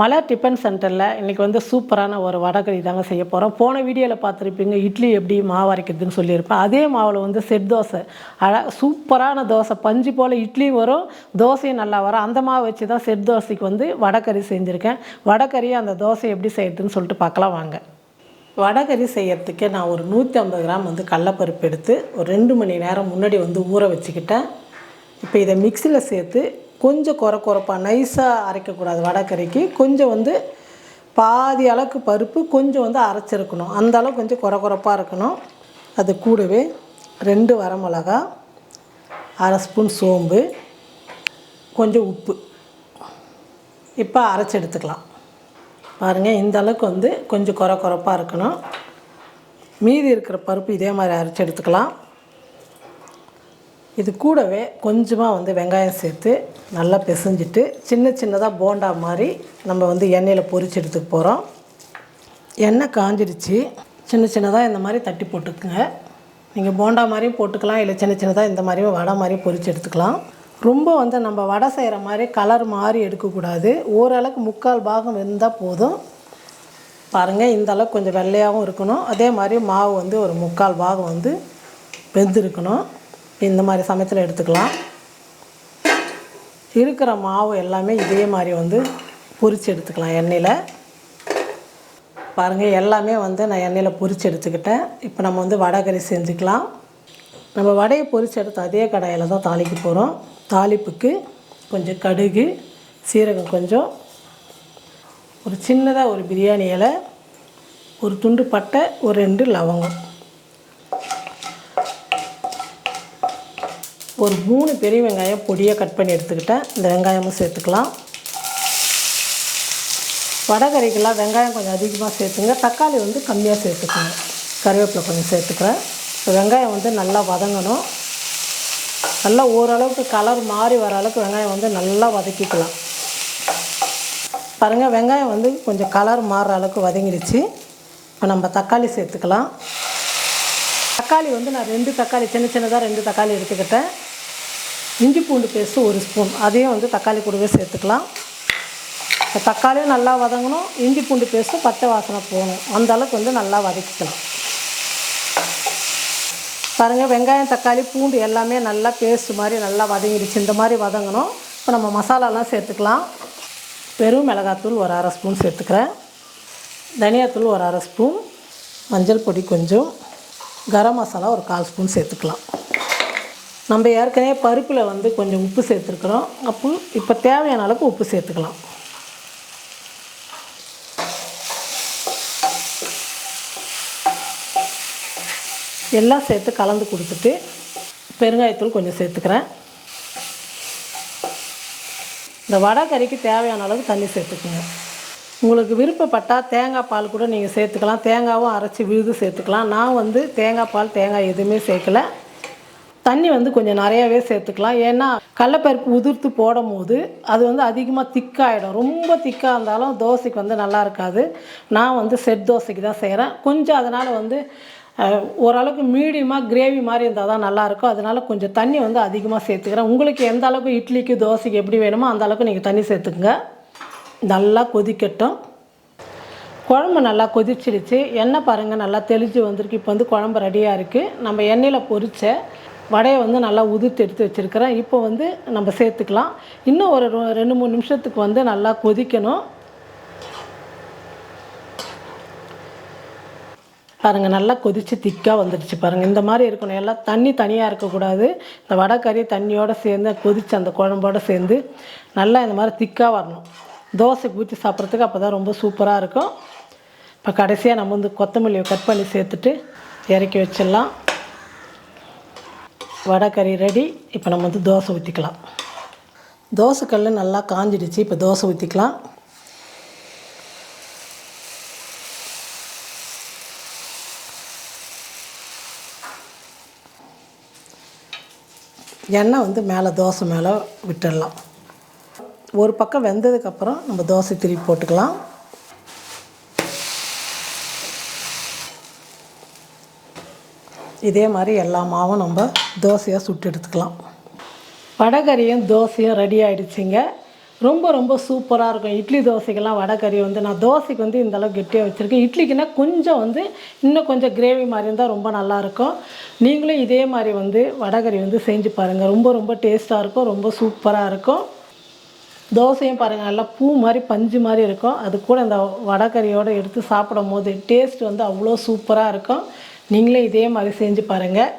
மலர் tiffin சென்டரில் இன்றைக்கி வந்து சூப்பரான ஒரு வடகறி தாங்க செய்ய போகிறோம். போன வீடியோவில் பார்த்துருப்பீங்க இட்லி எப்படி மாவு அரைக்கிறதுன்னு சொல்லியிருப்பேன். அதே மாவில் வந்து செட் தோசை சூப்பரான தோசை பஞ்சு போல் இட்லியும் வரும், தோசையும் நல்லா வரும். அந்த மாவு வச்சு தான் செட் தோசைக்கு வந்து வடகறி செஞ்சுருக்கேன். வடகறி அந்த தோசை எப்படி செய்யறதுன்னு சொல்லிட்டு பார்க்கலாம் வாங்க. வடகறி செய்யறதுக்கு நான் ஒரு 150 கிராம் வந்து கடலப்பருப்பு எடுத்து ஒரு 2 மணி நேரம் முன்னாடி வந்து ஊற வச்சுக்கிட்டேன். இப்போ இதை மிக்சியில் சேர்த்து கொஞ்சம் குறப்பாக நைஸாக அரைக்கக்கூடாது. வடகறிக்கு கொஞ்சம் வந்து பாதி அளவுக்கு பருப்பு கொஞ்சம் வந்து அரைச்சிருக்கணும். அந்த அளவுக்கு கொஞ்சம் குறப்பாக இருக்கணும். அது கூடவே 2 வரமிளகா, 1/2 ஸ்பூன் சோம்பு, கொஞ்சம் உப்பு இப்போ அரைச்சி எடுத்துக்கலாம். பாருங்கள், இந்த அளவுக்கு வந்து கொஞ்சம் குறப்பாக இருக்கணும். மீதி இருக்கிற பருப்பு இதே மாதிரி அரைச்சி எடுத்துக்கலாம். இது கூடவே கொஞ்சமாக வந்து வெங்காயம் சேர்த்து நல்லா பிசைஞ்சிட்டு சின்னதாக போண்டா மாதிரி நம்ம வந்து எண்ணெயில் பொரிச்சு எடுத்துக்க போகிறோம். எண்ணெய் காஞ்சிடுச்சு. சின்னதாக இந்த மாதிரி தட்டி போட்டுக்குங்க. நீங்கள் போண்டா மாதிரியும் போட்டுக்கலாம், இல்லை சின்னதாக இந்த மாதிரியும் வடை மாதிரியும் பொரிச்சு எடுத்துக்கலாம். ரொம்ப வந்து நம்ம வடை செய்கிற மாதிரி கலர் மாதிரி எடுக்கக்கூடாது. ஓரளவுக்கு 3/4 பாகம் வெந்தால் போதும். பாருங்கள், இந்த அளவுக்கு கொஞ்சம் வெள்ளையாகவும் இருக்கணும். அதே மாதிரி மாவு வந்து ஒரு 3/4 பாகம் வந்து வெந்திருக்கணும். இந்த மாதிரி சமயத்தில் எடுத்துக்கலாம். இருக்கிற மாவு எல்லாமே இதே மாதிரி வந்து பொரித்து எடுத்துக்கலாம் எண்ணெயில். பாருங்கள், எல்லாமே வந்து நான் எண்ணெயில் பொரித்து எடுத்துக்கிட்டேன். இப்போ நம்ம வந்து வடகறி செஞ்சுக்கலாம். நம்ம வடையை பொரித்து எடுத்து அதே கடாயில் தான் தாளிக்க போகிறோம். தாளிப்புக்கு கொஞ்சம் கடுகு, சீரகம் கொஞ்சம், ஒரு சின்னதாக ஒரு பிரியாணி இலை, ஒரு துண்டு பட்டை, ஒரு 2 லவங்கம், ஒரு 3 பெரிய வெங்காயம் பொடியாக கட் பண்ணி எடுத்துக்கிட்டேன். இந்த வெங்காயமும் சேர்த்துக்கலாம். வடகறிக்கெல்லாம் வெங்காயம் கொஞ்சம் அதிகமாக சேர்த்துங்க. தக்காளி வந்து கம்மியாக சேர்த்துக்கோங்க. கருவேப்பிலை கொஞ்சம் சேர்த்துக்கிறேன். இப்போ வெங்காயம் வந்து நல்லா வதங்கணும். நல்லா ஓரளவுக்கு கலர் மாறி வர அளவுக்கு வெங்காயம் வந்து நல்லா வதக்கிக்கலாம். பாருங்கள், வெங்காயம் வந்து கொஞ்சம் கலர் மாறுற அளவுக்கு வதங்கிடுச்சு. இப்போ நம்ம தக்காளி சேர்த்துக்கலாம். தக்காளி வந்து நான் 2 தக்காளி சின்னதாக 2 தக்காளி எடுத்துக்கிட்டேன். இஞ்சி பூண்டு பேஸ்ட்டு 1 ஸ்பூன், அதையும் வந்து தக்காளி கூடவே சேர்த்துக்கலாம். இப்போ தக்காளியும் நல்லா வதங்கணும், இஞ்சி பூண்டு பேஸ்ட்டு பச்சை வாசனை போகணும். அந்த அளவுக்கு வந்து நல்லா வதக்கிக்கலாம். பாருங்கள், வெங்காயம் தக்காளி பூண்டு எல்லாமே நல்லா பேஸ்ட் மாதிரி நல்லா வதங்கிடுச்சு. இந்த மாதிரி வதங்கணும். இப்போ நம்ம மசாலாலாம் சேர்த்துக்கலாம். வெறும் மிளகாத்தூள் ஒரு 1/2 ஸ்பூன் சேர்த்துக்கிறேன். தனியாத்தூள் ஒரு 1/2 ஸ்பூன், மஞ்சள் பொடி கொஞ்சம், கரம் மசாலா ஒரு 1/4 ஸ்பூன் சேர்த்துக்கலாம். நம்ம ஏற்கனவே பருப்பில் வந்து கொஞ்சம் உப்பு சேர்த்துருக்குறோம். அப்போ இப்போ தேவையான அளவுக்கு உப்பு சேர்த்துக்கலாம். எல்லாம் சேர்த்து கலந்து கொடுத்துட்டு பெருங்காயத்தூள் கொஞ்சம் சேர்த்துக்கிறேன். இந்த வடைக்கறிக்கு தேவையான அளவுக்கு தண்ணி சேர்த்துக்குங்க. உங்களுக்கு விருப்பப்பட்டால் தேங்காய் பால் கூட நீங்கள் சேர்த்துக்கலாம். தேங்காவும் அரைச்சி விழுது சேர்த்துக்கலாம். நான் வந்து தேங்காய் பால் தேங்காய் எதுவுமே சேர்க்கல. தண்ணி வந்து கொஞ்சம் நிறையாவே சேர்த்துக்கலாம். ஏன்னா கடலப்பருப்பு உதிர்த்து போடும் போது அது வந்து அதிகமாக திக்காகிடும். ரொம்ப திக்காக இருந்தாலும் தோசைக்கு வந்து நல்லா இருக்காது. நான் வந்து செட் தோசைக்கு தான் செய்கிறேன். கொஞ்சம் அதனால் வந்து ஓரளவுக்கு மீடியமாக கிரேவி மாதிரி இருந்தால் தான் நல்லாயிருக்கும். அதனால் கொஞ்சம் தண்ணி வந்து அதிகமாக சேர்த்துக்கிறேன். உங்களுக்கு எந்த அளவுக்கு இட்லிக்கு தோசைக்கு எப்படி வேணுமோ அந்த அளவுக்கு நீங்கள் தண்ணி சேர்த்துக்குங்க. நல்லா கொதிக்கட்டும். குழம்பு நல்லா கொதிச்சிடுச்சு. எண்ணெய் பாருங்கள் நல்லா தெளிஞ்சு வந்திருக்கு. இப்போ வந்து குழம்பு ரெடியாக இருக்குது. நம்ம எண்ணெயில் பொரித்த வடையை வந்து நல்லா உதிர்த்து எடுத்து வச்சுருக்கிறேன். இப்போ வந்து நம்ம சேர்த்துக்கலாம். இன்னும் ஒரு 2-3 நிமிஷத்துக்கு வந்து நல்லா கொதிக்கணும். பாருங்கள், நல்லா கொதித்து திக்காக வந்துடுச்சு. பாருங்கள், இந்த மாதிரி இருக்கணும். எல்லாம் தண்ணி தனியாக இருக்கக்கூடாது. இந்த வடைக்கறி தண்ணியோடு சேர்ந்து கொதித்து அந்த குழம்போடு சேர்ந்து நல்லா இந்த மாதிரி திக்காக வரணும். தோசைக்கு ஊற்றி சாப்பிட்றதுக்கு அப்போ தான் ரொம்ப சூப்பராக இருக்கும். இப்போ கடைசியாக நம்ம வந்து கொத்தமல்லியை கட் பண்ணி சேர்த்துட்டு இறக்கி வச்சிடலாம். வடைக்கறி ரெடி. இப்போ நம்ம வந்து தோசை ஊற்றிக்கலாம். தோசைக்கல் நல்லா காஞ்சிடுச்சு. இப்போ தோசை ஊற்றிக்கலாம். எண்ணெய் வந்து மேலே தோசை மேலே விட்டுடலாம். ஒரு பக்கம் வெந்ததுக்கப்புறம் நம்ம தோசை திருப்பி போட்டுக்கலாம். இதே மாதிரி எல்லா மாவும் நம்ம தோசையாக சுட்டு எடுத்துக்கலாம். வடைகறியும் தோசையும் ரெடி ஆகிடுச்சிங்க. ரொம்ப ரொம்ப சூப்பராக இருக்கும். இட்லி தோசைக்கெல்லாம் வடைக்கறி வந்து நான் தோசைக்கு வந்து இந்த அளவுக்கு கெட்டியாக வச்சுருக்கேன். இட்லிக்குன்னா கொஞ்சம் வந்து இன்னும் கொஞ்சம் கிரேவி மாதிரி இருந்தால் ரொம்ப நல்லாயிருக்கும். நீங்களும் இதே மாதிரி வந்து வடைக்கறி வந்து செஞ்சு பாருங்கள். ரொம்ப ரொம்ப டேஸ்ட்டாக இருக்கும். ரொம்ப சூப்பராக இருக்கும். தோசையும் பாருங்கள் நல்லா பூ மாதிரி பஞ்சு மாதிரி இருக்கும். அது கூட இந்த வடைக்கறியோடு எடுத்து சாப்பிடும் போது டேஸ்ட் வந்து அவ்வளோ சூப்பராக இருக்கும். நீங்களே இதே மாதிரி செஞ்சு பாருங்கள்.